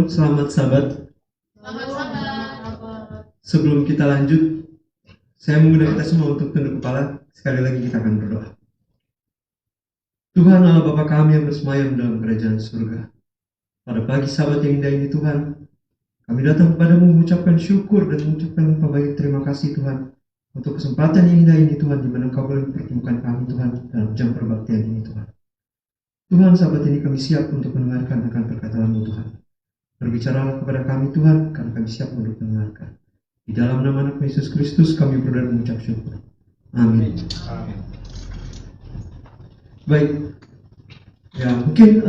selamat sahabat. Selamat sahabat. Sebelum kita lanjut, saya mengundang kita semua untuk tunduk kepala. Sekali lagi kita akan berdoa. Tuhan Allah Bapa kami yang bersemayam dalam kerajaan surga. Pada pagi sahabat yang indah ini Tuhan, kami datang kepadamu mengucapkan syukur dan mengucapkan banyak terima kasih Tuhan untuk kesempatan yang indah ini Tuhan, di mana Engkau boleh mempertemukan kami Tuhan dalam jam perbaktian ini Tuhan. Tuhan, sahabat ini kami siap untuk mendengarkan akan perkataan-Mu Tuhan. Berbicaralah kepada kami Tuhan, karena kami siap untuk mendengarkan. Di dalam nama Anak Yesus Kristus kami berdoa dan mengucap syukur. Amin. Amin. Baik. Ya, mungkin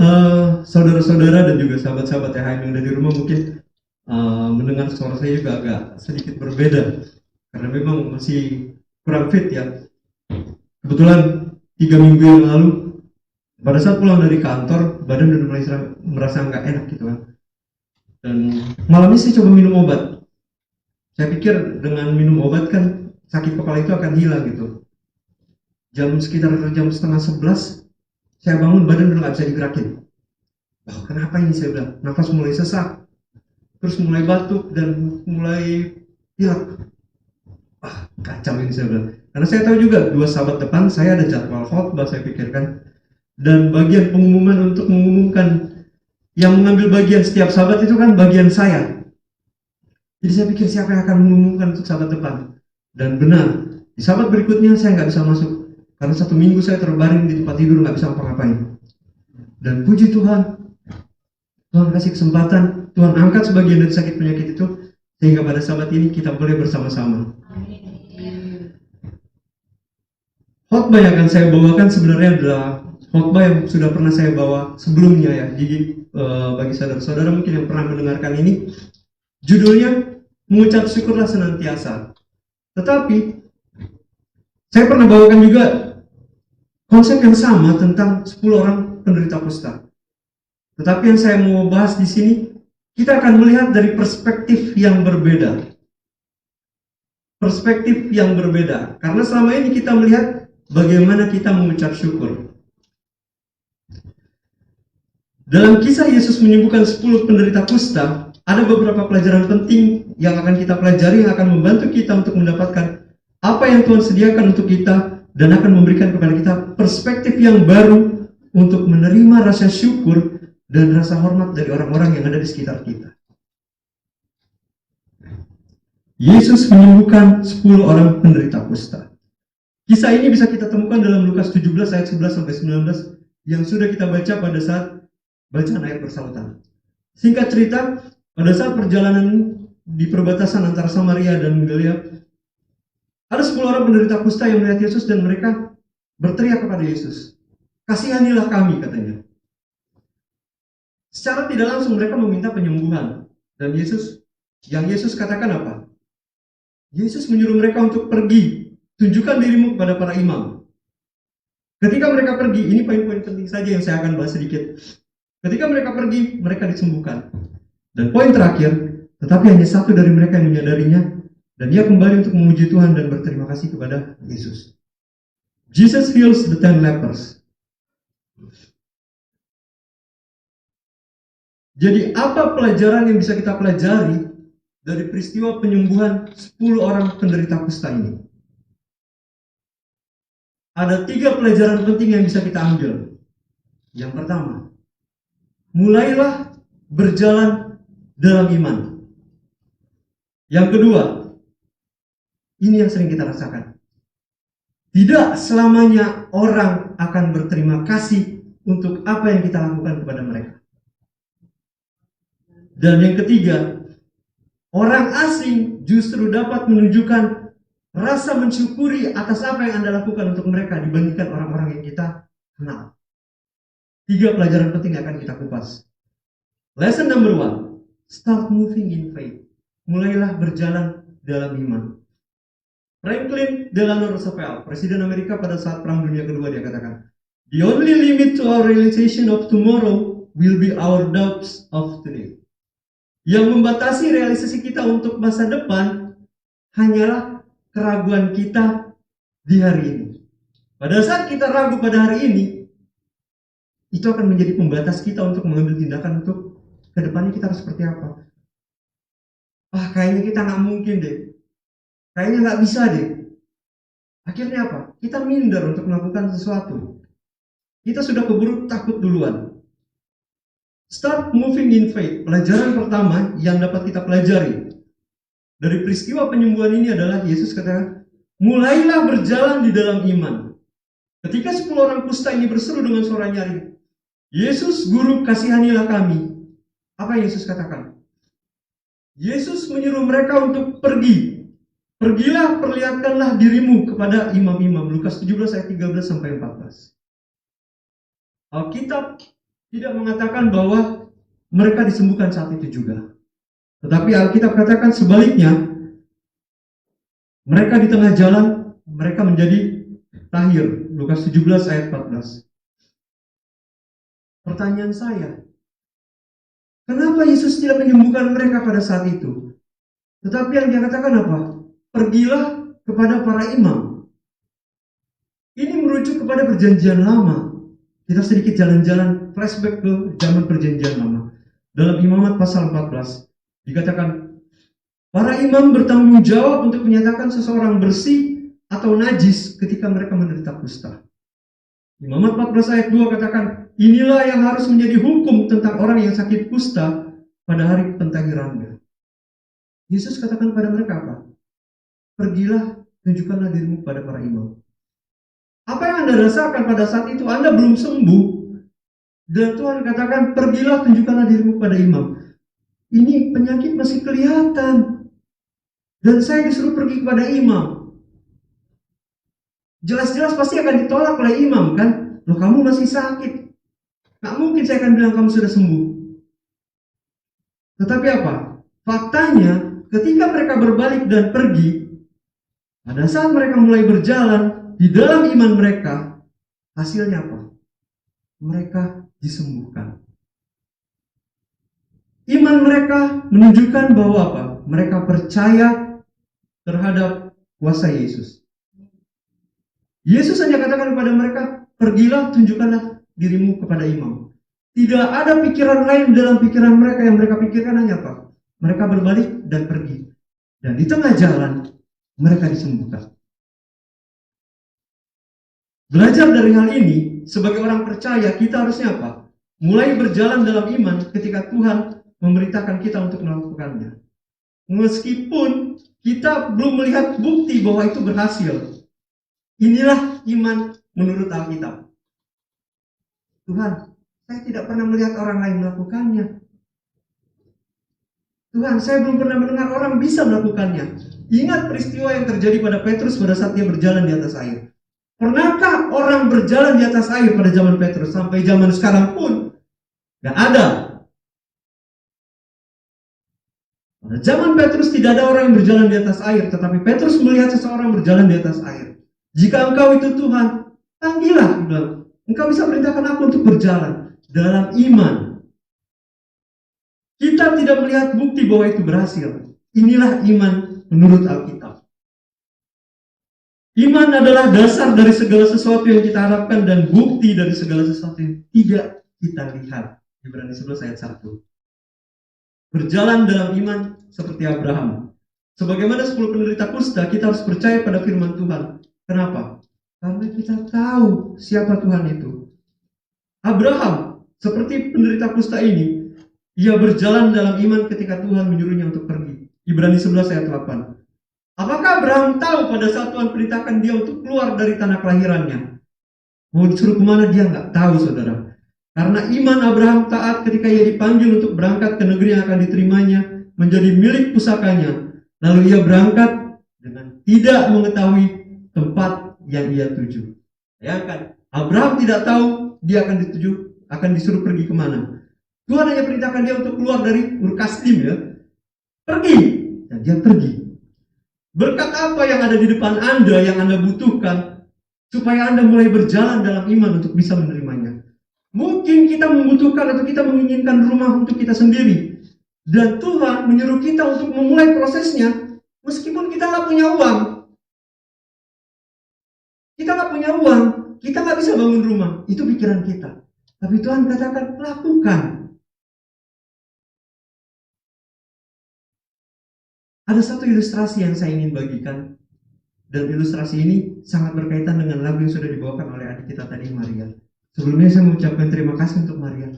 saudara-saudara dan juga sahabat-sahabat THM yang ada di rumah mungkin mendengar suara saya juga agak sedikit berbeda. Karena memang masih kurang fit ya. Kebetulan 3 minggu yang lalu, pada saat pulang dari kantor, badan udah mulai merasa nggak enak gitu kan. Dan malamnya saya coba minum obat. Saya pikir dengan minum obat kan sakit kepala itu akan hilang gitu. Sekitar jam setengah 11, saya bangun, badan udah nggak bisa digerakin. Oh, kenapa ini, saya bilang. Nafas mulai sesak, terus mulai batuk dan mulai pilek. Kacau ini, saya bilang. Karena saya tahu juga 2 sahabat depan saya ada jadwal khotbah, saya pikirkan. Dan bagian pengumuman untuk mengumumkan yang mengambil bagian setiap sahabat itu kan bagian saya. Jadi saya pikir siapa yang akan mengumumkan untuk sahabat depan. Dan benar, di sahabat berikutnya saya nggak bisa masuk. Karena 1 minggu saya terbaring di tempat tidur, nggak bisa apa-ngapain. Dan puji Tuhan, Tuhan kasih kesempatan, Tuhan angkat sebagian dari sakit penyakit itu, sehingga pada sahabat ini kita boleh bersama-sama. Khotbah yang akan saya bawakan sebenarnya adalah khotbah yang sudah pernah saya bawa sebelumnya ya. Jadi bagi saudara-saudara mungkin yang pernah mendengarkan ini, judulnya mengucap syukurlah senantiasa. Tetapi saya pernah bawakan juga konsep yang sama tentang 10 orang penderita kusta. Tetapi yang saya mau bahas di sini, kita akan melihat dari perspektif yang berbeda. Perspektif yang berbeda. Karena selama ini kita melihat bagaimana kita mengucap syukur. Dalam kisah Yesus menyembuhkan 10 penderita kusta, ada beberapa pelajaran penting yang akan kita pelajari, yang akan membantu kita untuk mendapatkan apa yang Tuhan sediakan untuk kita, dan akan memberikan kepada kita perspektif yang baru untuk menerima rasa syukur dan rasa hormat dari orang-orang yang ada di sekitar kita. Yesus menyembuhkan 10 orang penderita kusta. Kisah ini bisa kita temukan dalam Lukas 17 ayat 11-19 yang sudah kita baca pada saat bacaan ayat bersahutan. Singkat cerita, pada saat perjalanan di perbatasan antara Samaria dan Galilea, ada 10 orang penderita kusta yang melihat Yesus dan mereka berteriak kepada Yesus, "Kasihanilah kami," katanya. Secara tidak langsung mereka meminta penyembuhan. Dan yang Yesus katakan apa? Yesus menyuruh mereka untuk pergi, tunjukkan dirimu kepada para imam. Ketika mereka pergi, ini poin-poin penting saja yang saya akan bahas sedikit. Ketika mereka pergi, mereka disembuhkan. Dan poin terakhir, tetapi hanya satu dari mereka yang menyadarinya, dan dia kembali untuk memuji Tuhan dan berterima kasih kepada Yesus. Jesus heals the 10 lepers. Jadi apa pelajaran yang bisa kita pelajari dari peristiwa penyembuhan 10 orang penderita kusta ini? Ada 3 pelajaran penting yang bisa kita ambil. Yang pertama, mulailah berjalan dalam iman. Yang kedua, ini yang sering kita rasakan. Tidak selamanya orang akan berterima kasih untuk apa yang kita lakukan kepada mereka. Dan yang ketiga, orang asing justru dapat menunjukkan rasa mensyukuri atas apa yang Anda lakukan untuk mereka dibandingkan orang-orang yang kita kenal. 3 pelajaran penting yang akan kita kupas. Lesson number 1, start moving in faith. Mulailah berjalan dalam iman. Franklin Delano Roosevelt, Presiden Amerika pada saat Perang Dunia Kedua, dia katakan, "The only limit to our realization of tomorrow will be our doubts of today." Yang membatasi realisasi kita untuk masa depan hanyalah keraguan kita di hari ini. Pada saat kita ragu pada hari ini, itu akan menjadi pembatas kita untuk mengambil tindakan untuk ke kedepannya kita harus seperti apa? Kayaknya kita nggak mungkin deh. Kayaknya nggak bisa deh. Akhirnya apa? Kita minder untuk melakukan sesuatu. Kita sudah keburu takut duluan. Start moving in faith. Pelajaran pertama yang dapat kita pelajari dari peristiwa penyembuhan ini adalah Yesus katakan, mulailah berjalan di dalam iman. Ketika 10 orang kusta ini berseru dengan suara nyaring, Yesus, Guru, kasihanilah kami. Apa yang Yesus katakan? Yesus menyuruh mereka untuk pergi. Pergilah, perlihatkanlah dirimu kepada imam-imam. Lukas 17 ayat 13 sampai 14. Alkitab tidak mengatakan bahwa mereka disembuhkan saat itu juga. Tetapi Alkitab katakan sebaliknya, mereka di tengah jalan, mereka menjadi tahir. Lukas 17 ayat 14. Pertanyaan saya, kenapa Yesus tidak menyembuhkan mereka pada saat itu? Tetapi yang dia katakan apa? Pergilah kepada para imam. Ini merujuk kepada perjanjian lama. Kita sedikit jalan-jalan flashback ke zaman perjanjian lama. Dalam Imamat pasal 14 dikatakan, para imam bertanggung jawab untuk menyatakan seseorang bersih atau najis ketika mereka menderita kusta. Imamat 14 ayat 2 katakan, inilah yang harus menjadi hukum tentang orang yang sakit kusta pada hari pentahirannya. Yesus katakan pada mereka apa? Pergilah, tunjukkanlah dirimu pada para imam. Apa yang Anda rasakan pada saat itu? Anda belum sembuh. Dan Tuhan katakan, pergilah, tunjukkanlah dirimu pada imam. Ini penyakit masih kelihatan. Dan saya disuruh pergi kepada imam. Jelas-jelas pasti akan ditolak oleh imam, kan? Loh, kamu masih sakit. Nggak mungkin saya akan bilang kamu sudah sembuh. Tetapi apa? Faktanya, ketika mereka berbalik dan pergi, pada saat mereka mulai berjalan di dalam iman mereka, hasilnya apa? Mereka disembuhkan. Iman mereka menunjukkan bahwa apa? Mereka percaya terhadap kuasa Yesus. Yesus hanya katakan kepada mereka, pergilah, tunjukkanlah dirimu kepada imam. Tidak ada pikiran lain dalam pikiran mereka. Yang mereka pikirkan hanya apa? Mereka berbalik dan pergi. Dan di tengah jalan, mereka disembuhkan. Belajar dari hal ini, sebagai orang percaya, kita harusnya apa? Mulai berjalan dalam iman ketika Tuhan memerintahkan kita untuk melakukannya. Meskipun kita belum melihat bukti bahwa itu berhasil. Inilah iman menurut Alkitab. Tuhan, saya tidak pernah melihat orang lain melakukannya. Tuhan, saya belum pernah mendengar orang bisa melakukannya. Ingat peristiwa yang terjadi pada Petrus pada saat dia berjalan di atas air. Pernahkah orang berjalan di atas air pada zaman Petrus? Sampai zaman sekarang pun gak ada. Pada zaman Petrus tidak ada orang yang berjalan di atas air, tetapi Petrus melihat seseorang berjalan di atas air. Jika engkau itu Tuhan, panggillah. Engkau bisa perintahkan aku untuk berjalan dalam iman. Kita tidak melihat bukti bahwa itu berhasil. Inilah iman menurut Alkitab. Iman adalah dasar dari segala sesuatu yang kita harapkan dan bukti dari segala sesuatu yang tidak kita lihat. Ibrani 11 ayat 1. Berjalan dalam iman seperti Abraham. Sebagaimana 10 penderita kusta, kita harus percaya pada firman Tuhan. Kenapa? Karena kita tahu siapa Tuhan itu. Abraham, seperti penderita kusta ini, ia berjalan dalam iman ketika Tuhan menyuruhnya untuk pergi. Ibrani 11 ayat 8. Apakah Abraham tahu pada saat Tuhan perintahkan dia untuk keluar dari tanah kelahirannya? Mau disuruh kemana dia nggak tahu, saudara. Karena iman Abraham taat ketika ia dipanggil untuk berangkat ke negeri yang akan diterimanya menjadi milik pusakanya. Lalu ia berangkat dengan tidak mengetahui tempat yang ia tuju. Bayangkan, Abraham tidak tahu dia akan disuruh pergi kemana. Tuhan hanya perintahkan dia untuk keluar dari Ur Kasdim, ya. Pergi, dan dia pergi. Berkat apa yang ada di depan Anda yang Anda butuhkan supaya Anda mulai berjalan dalam iman untuk bisa menerimanya? Mungkin kita membutuhkan atau kita menginginkan rumah untuk kita sendiri, dan Tuhan menyuruh kita untuk memulai prosesnya meskipun kita nggak punya uang. Kita nggak punya uang, kita nggak bisa bangun rumah. Itu pikiran kita. Tapi Tuhan katakan, lakukan. Ada satu ilustrasi yang saya ingin bagikan, dan ilustrasi ini sangat berkaitan dengan lagu yang sudah dibawakan oleh adik kita tadi, Maria. Sebelumnya saya mengucapkan terima kasih untuk Maria.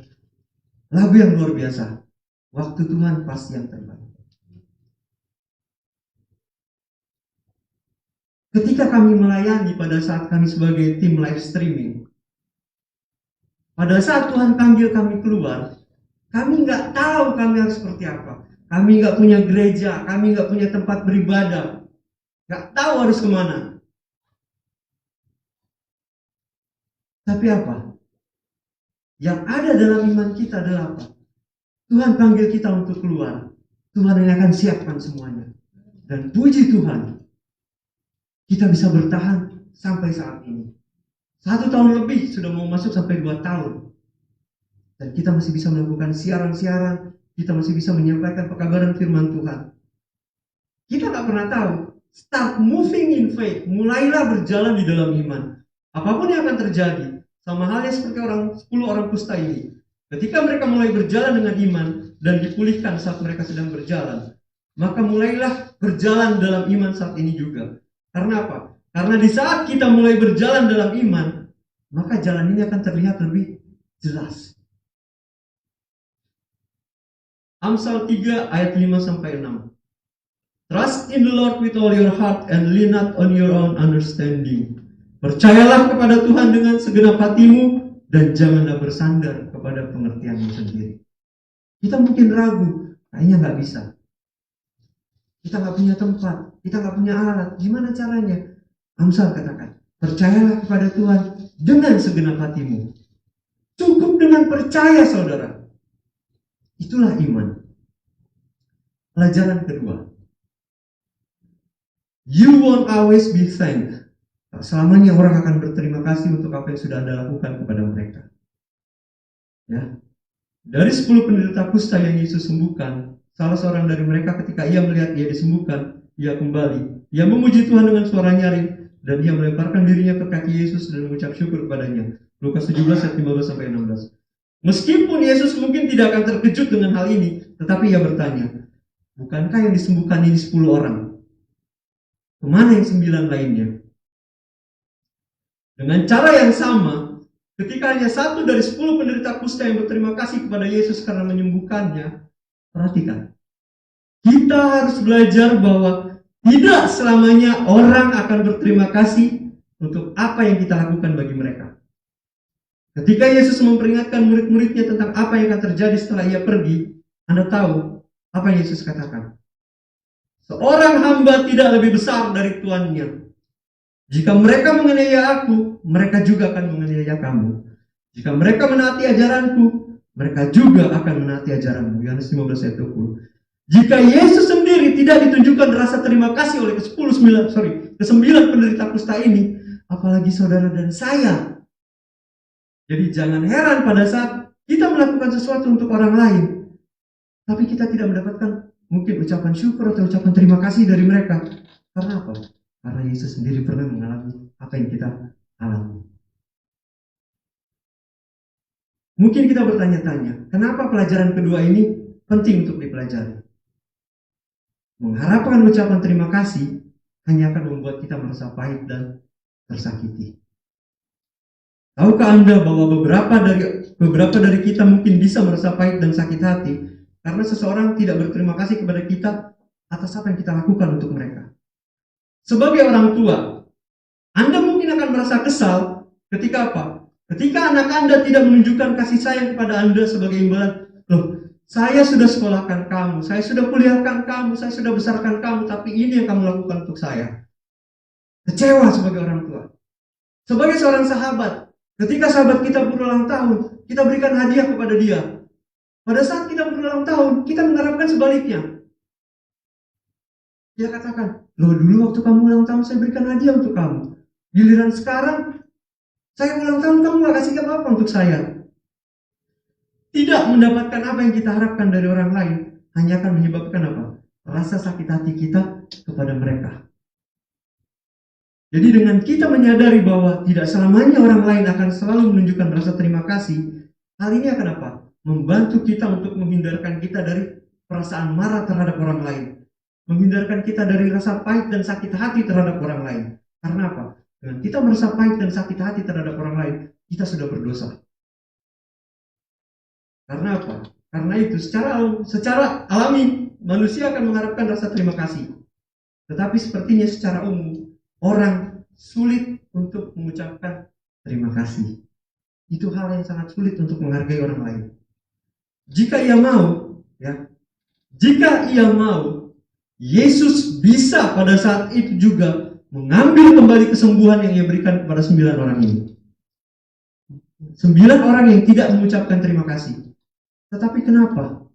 Lagu yang luar biasa. Waktu Tuhan pasti yang terbaik. Ketika kami melayani pada saat kami sebagai tim live streaming, pada saat Tuhan panggil kami keluar, kami nggak tahu kami harus seperti apa. Kami nggak punya gereja, kami nggak punya tempat beribadah, nggak tahu harus kemana. Tapi apa? Yang ada dalam iman kita adalah apa? Tuhan panggil kita untuk keluar. Tuhan yang akan siapkan semuanya. Dan puji Tuhan, kita bisa bertahan sampai saat ini. 1 tahun lebih, sudah mau masuk sampai 2 tahun. Dan kita masih bisa melakukan siaran-siaran, kita masih bisa menyampaikan pekabaran firman Tuhan. Kita nggak pernah tahu. Start moving in faith, mulailah berjalan di dalam iman. Apapun yang akan terjadi, sama halnya seperti 10 orang kusta ini. Ketika mereka mulai berjalan dengan iman dan dipulihkan saat mereka sedang berjalan, maka mulailah berjalan dalam iman saat ini juga. Karena apa? Karena di saat kita mulai berjalan dalam iman, maka jalan ini akan terlihat lebih jelas. Amsal 3 ayat 5-6. Trust in the Lord with all your heart and lean not on your own understanding. Percayalah kepada Tuhan dengan segenap hatimu dan janganlah bersandar kepada pengertianmu sendiri. Kita mungkin ragu, kayaknya nggak bisa. Kita nggak punya tempat, kita nggak punya alat. Gimana caranya? Amsal katakan, percayalah kepada Tuhan dengan segenap hatimu. Cukup dengan percaya, saudara. Itulah iman. Pelajaran kedua. You won't always be thanked. Selamanya orang akan berterima kasih untuk apa yang sudah Anda lakukan kepada mereka. Ya. Dari 10 penderita kusta yang Yesus sembuhkan, salah seorang dari mereka ketika ia melihat dia disembuhkan, ia kembali. Ia memuji Tuhan dengan suara nyaring dan ia melemparkan dirinya ke kaki Yesus dan mengucap syukur kepadanya. Lukas 17 ayat 15-16. Meskipun Yesus mungkin tidak akan terkejut dengan hal ini, tetapi ia bertanya, bukankah yang disembuhkan ini 10 orang? Kemana yang 9 lainnya? Dengan cara yang sama, ketika hanya 1 dari 10 penderita kusta yang berterima kasih kepada Yesus karena menyembuhkannya, perhatikan, kita harus belajar bahwa tidak selamanya orang akan berterima kasih untuk apa yang kita lakukan bagi mereka. Ketika Yesus memperingatkan murid-muridnya tentang apa yang akan terjadi setelah ia pergi, Anda tahu apa yang Yesus katakan? Seorang hamba tidak lebih besar dari tuannya. Jika mereka menganiaya aku, mereka juga akan menganiaya kamu. Jika mereka menaati ajaranku, mereka juga akan menaati ajaranmu. Yohanes 15 ayat 20. Jika Yesus sendiri tidak ditunjukkan rasa terima kasih oleh ke-9 penderita kusta ini, apalagi saudara dan saya. Jadi jangan heran pada saat kita melakukan sesuatu untuk orang lain, tapi kita tidak mendapatkan mungkin ucapan syukur atau ucapan terima kasih dari mereka. Karena apa? Karena Yesus sendiri pernah mengalami apa yang kita alami. Mungkin kita bertanya-tanya, kenapa pelajaran kedua ini penting untuk dipelajari? Mengharapkan ucapan terima kasih hanya akan membuat kita merasa pahit dan tersakiti. Tahukah Anda bahwa beberapa dari kita mungkin bisa merasa pahit dan sakit hati karena seseorang tidak berterima kasih kepada kita atas apa yang kita lakukan untuk mereka. Sebagai orang tua, Anda mungkin akan merasa kesal ketika apa? Ketika anak Anda tidak menunjukkan kasih sayang kepada Anda sebagai imbalan. Loh, saya sudah sekolahkan kamu, saya sudah kuliahkan kamu, saya sudah besarkan kamu, tapi ini yang kamu lakukan untuk saya. Kecewa sebagai orang tua. Sebagai seorang sahabat, ketika sahabat kita berulang tahun, kita berikan hadiah kepada dia. Pada saat kita berulang tahun, kita mengharapkan sebaliknya. Dia katakan, loh dulu waktu kamu ulang tahun saya berikan hadiah untuk kamu. Giliran sekarang, saya ulang tahun kamu gak kasih apa-apa untuk saya. Tidak mendapatkan apa yang kita harapkan dari orang lain, hanya akan menyebabkan apa? Rasa sakit hati kita kepada mereka. Jadi dengan kita menyadari bahwa tidak selamanya orang lain akan selalu menunjukkan rasa terima kasih, hal ini akan apa? Membantu kita untuk menghindarkan kita dari perasaan marah terhadap orang lain. menghindarkan kita dari rasa pahit dan sakit hati terhadap orang lain. Karena apa? Dengan kita merasa pahit dan sakit hati terhadap orang lain, kita sudah berdosa. Karena apa? Karena itu secara alami manusia akan mengharapkan rasa terima kasih. Tetapi sepertinya secara umum orang sulit untuk mengucapkan terima kasih. Itu hal yang sangat sulit untuk menghargai orang lain. Jika ia mau, Yesus bisa pada saat itu juga mengambil kembali kesembuhan yang ia berikan kepada 9 orang ini. 9 orang yang tidak mengucapkan terima kasih. Tetapi kenapa?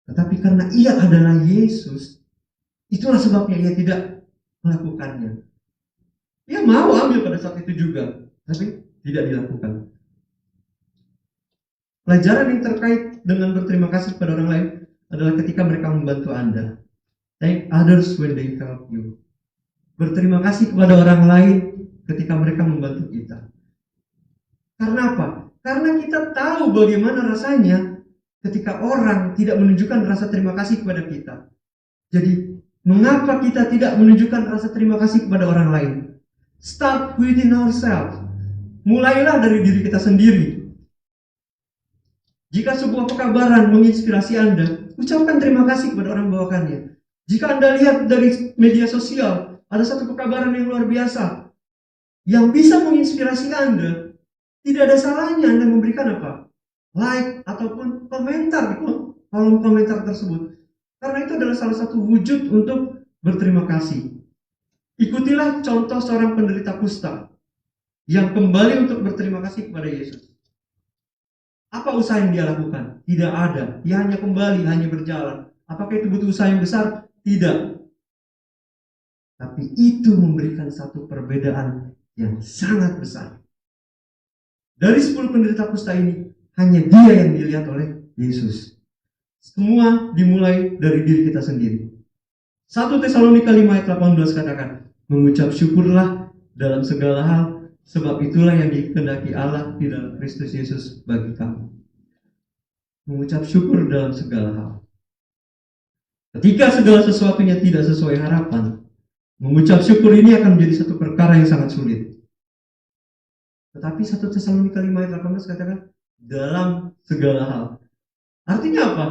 Tetapi karena ia adalah Yesus, itulah sebabnya ia tidak melakukannya. Ia mau ambil pada saat itu juga, tapi tidak dilakukan. Pelajaran yang terkait dengan berterima kasih kepada orang lain adalah ketika mereka membantu Anda. Thank others when they help you. Berterima kasih kepada orang lain ketika mereka membantu kita. Karena apa? Karena kita tahu bagaimana rasanya ketika orang tidak menunjukkan rasa terima kasih kepada kita. Jadi, mengapa kita tidak menunjukkan rasa terima kasih kepada orang lain? Start within ourselves. Mulailah dari diri kita sendiri. Jika sebuah pekabaran menginspirasi Anda, ucapkan terima kasih kepada orang bawakannya. Jika Anda lihat dari media sosial, ada satu pekabaran yang luar biasa yang bisa menginspirasi Anda, tidak ada salahnya Anda memberikan apa? Like ataupun komentar di kolom komentar tersebut. Karena itu adalah salah satu wujud untuk berterima kasih. Ikutilah contoh seorang penderita kusta yang kembali untuk berterima kasih kepada Yesus. Apa usaha yang dia lakukan? Tidak ada. Dia hanya kembali, hanya berjalan. Apakah itu butuh usaha yang besar? Tidak. Tapi itu memberikan satu perbedaan yang sangat besar. Dari 10 penderita kusta ini, hanya dia yang dilihat oleh Yesus. Semua dimulai dari diri kita sendiri. 1 Tesalonika 5 ayat 18 katakan, mengucap syukurlah dalam segala hal, sebab itulah yang dikehendaki Allah di dalam Kristus Yesus bagi kamu. Mengucap syukur dalam segala hal. Ketika segala sesuatunya tidak sesuai harapan, mengucap syukur ini akan menjadi satu perkara yang sangat sulit. Tetapi 1 Tesalonika 5 ayat 18 katakan, dalam segala hal. Artinya apa?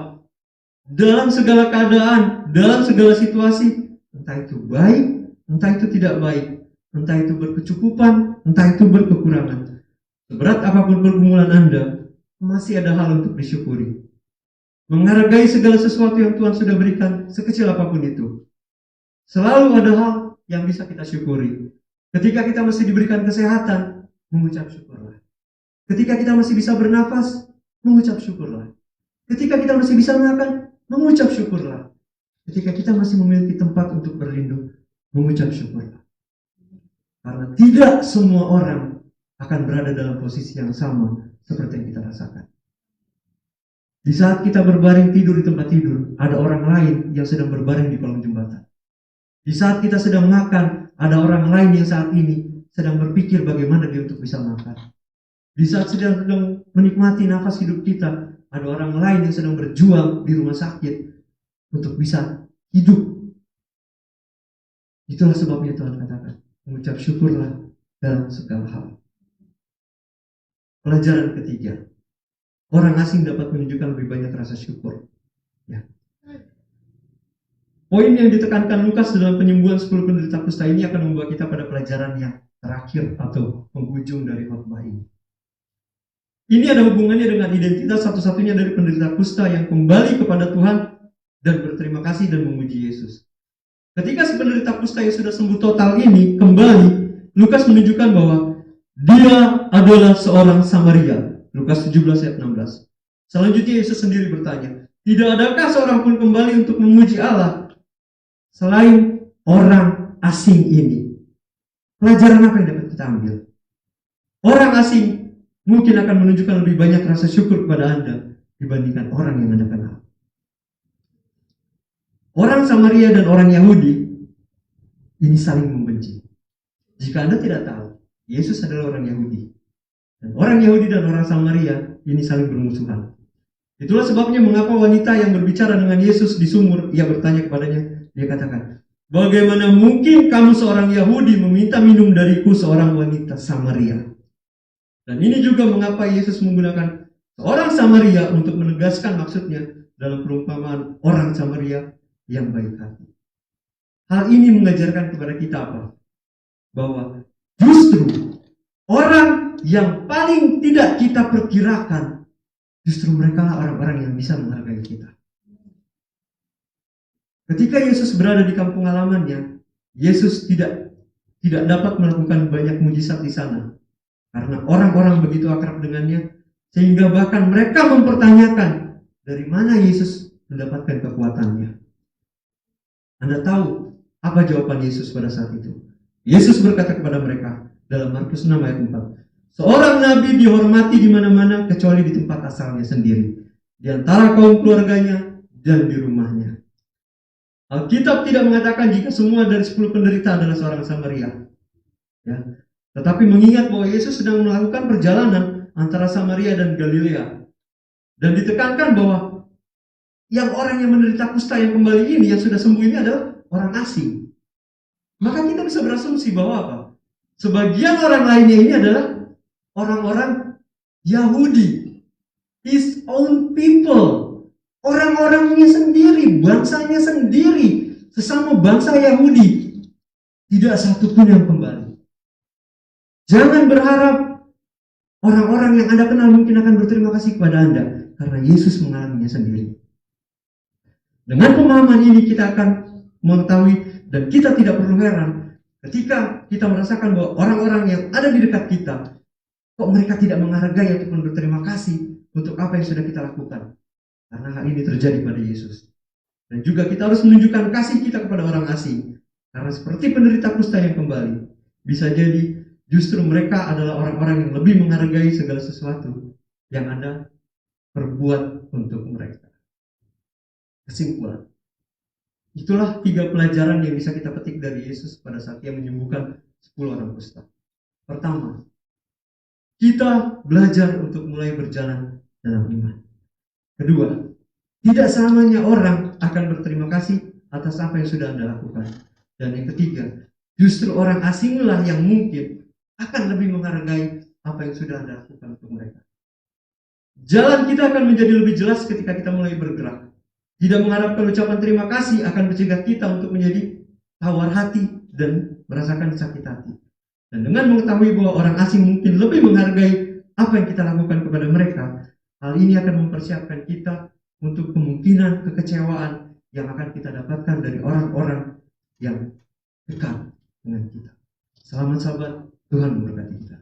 Dalam segala keadaan, dalam segala situasi, entah itu baik, entah itu tidak baik, entah itu berkecukupan, entah itu berkekurangan. Seberat apapun pergumulan Anda, masih ada hal untuk disyukuri. Menghargai segala sesuatu yang Tuhan sudah berikan, sekecil apapun itu. Selalu ada hal yang bisa kita syukuri. Ketika kita masih diberikan kesehatan, mengucap syukurlah. Ketika kita masih bisa bernafas, mengucap syukurlah. Ketika kita masih bisa makan, mengucap syukurlah. Ketika kita masih memiliki tempat untuk berlindung, mengucap syukurlah. Karena tidak semua orang akan berada dalam posisi yang sama seperti yang kita rasakan. Di saat kita berbaring tidur di tempat tidur, ada orang lain yang sedang berbaring di kolong jembatan. Di saat kita sedang makan, ada orang lain yang saat ini sedang berpikir bagaimana dia untuk bisa makan. Di saat sedang menikmati nafas hidup kita, ada orang lain yang sedang berjuang di rumah sakit untuk bisa hidup. Itulah sebabnya Tuhan katakan, mengucap syukurlah dalam segala hal. Pelajaran ketiga, orang asing dapat menunjukkan lebih banyak rasa syukur. Ya. Poin yang ditekankan Lukas dalam penyembuhan 10 penderita kusta ini akan membawa kita pada pelajaran yang terakhir atau penghujung dari khotbah ini. Ini ada hubungannya dengan identitas satu-satunya dari penderita kusta yang kembali kepada Tuhan dan berterima kasih dan memuji Yesus. Ketika si penderita kusta yang sudah sembuh total ini kembali, Lukas menunjukkan bahwa dia adalah seorang Samaria. Lukas 17 ayat 16. Selanjutnya Yesus sendiri bertanya, tidak adakah seorang pun kembali untuk memuji Allah selain orang asing ini? Pelajaran apa yang dapat kita ambil? Orang asing mungkin akan menunjukkan lebih banyak rasa syukur kepada Anda dibandingkan orang yang Anda kenal. Orang Samaria dan orang Yahudi ini saling membenci. Jika Anda tidak tahu, Yesus adalah orang Yahudi. Dan orang Yahudi dan orang Samaria ini saling bermusuhan. Itulah sebabnya mengapa wanita yang berbicara dengan Yesus di sumur, ia bertanya kepadanya, dia katakan, bagaimana mungkin kamu seorang Yahudi meminta minum dariku seorang wanita Samaria? Dan ini juga mengapa Yesus menggunakan seorang Samaria untuk menegaskan maksudnya dalam perumpamaan orang Samaria yang baik hati. Hal ini mengajarkan kepada kita apa? Bahwa justru orang yang paling tidak kita perkirakan, justru mereka lah orang-orang yang bisa menghargai kita. Ketika Yesus berada di kampung halamannya, Yesus tidak dapat melakukan banyak mujizat di sana. Karena orang-orang begitu akrab dengannya, sehingga bahkan mereka mempertanyakan dari mana Yesus mendapatkan kekuatannya. Anda tahu apa jawaban Yesus pada saat itu? Yesus berkata kepada mereka dalam Markus 6 ayat 4, seorang nabi dihormati di mana-mana kecuali di tempat asalnya sendiri, di antara kaum keluarganya dan di rumahnya. Alkitab tidak mengatakan jika semua dari 10 penderita adalah seorang Samaria. Ya. Tetapi mengingat bahwa Yesus sedang melakukan perjalanan antara Samaria dan Galilea. Dan ditekankan bahwa yang orang yang menderita kusta yang kembali ini, yang sudah sembuh ini adalah orang asing. Maka kita bisa berasumsi bahwa apa? Sebagian orang lainnya ini adalah orang-orang Yahudi. His own people. Orang-orangnya sendiri, bangsanya sendiri, sesama bangsa Yahudi. Tidak satupun yang kembali. Jangan berharap orang-orang yang Anda kenal mungkin akan berterima kasih kepada Anda, karena Yesus mengalaminya sendiri. Dengan pemahaman ini kita akan mengetahui dan kita tidak perlu heran ketika kita merasakan bahwa orang-orang yang ada di dekat kita, kok mereka tidak menghargai ataupun berterima kasih untuk apa yang sudah kita lakukan. Karena hal ini terjadi pada Yesus. Dan juga kita harus menunjukkan kasih kita kepada orang asing. Karena seperti penderita kusta yang kembali, bisa jadi justru mereka adalah orang-orang yang lebih menghargai segala sesuatu yang Anda perbuat untuk mereka. Kesimpulan. Itulah 3 pelajaran yang bisa kita petik dari Yesus pada saat Ia menyembuhkan 10 orang kusta. Pertama, kita belajar untuk mulai berjalan dalam iman. Kedua, tidak selamanya orang akan berterima kasih atas apa yang sudah Anda lakukan. Dan yang ketiga, justru orang asinglah yang mungkin akan lebih menghargai apa yang sudah Anda lakukan untuk mereka. Jalan kita akan menjadi lebih jelas ketika kita mulai bergerak. Tidak mengharapkan ucapan terima kasih akan mencegah kita untuk menjadi tawar hati dan merasakan sakit hati. Dan dengan mengetahui bahwa orang asing mungkin lebih menghargai apa yang kita lakukan kepada mereka, hal ini akan mempersiapkan kita untuk kemungkinan kekecewaan yang akan kita dapatkan dari orang-orang yang dekat dengan kita. Selamat sahabat, Tuhan memberkati kita.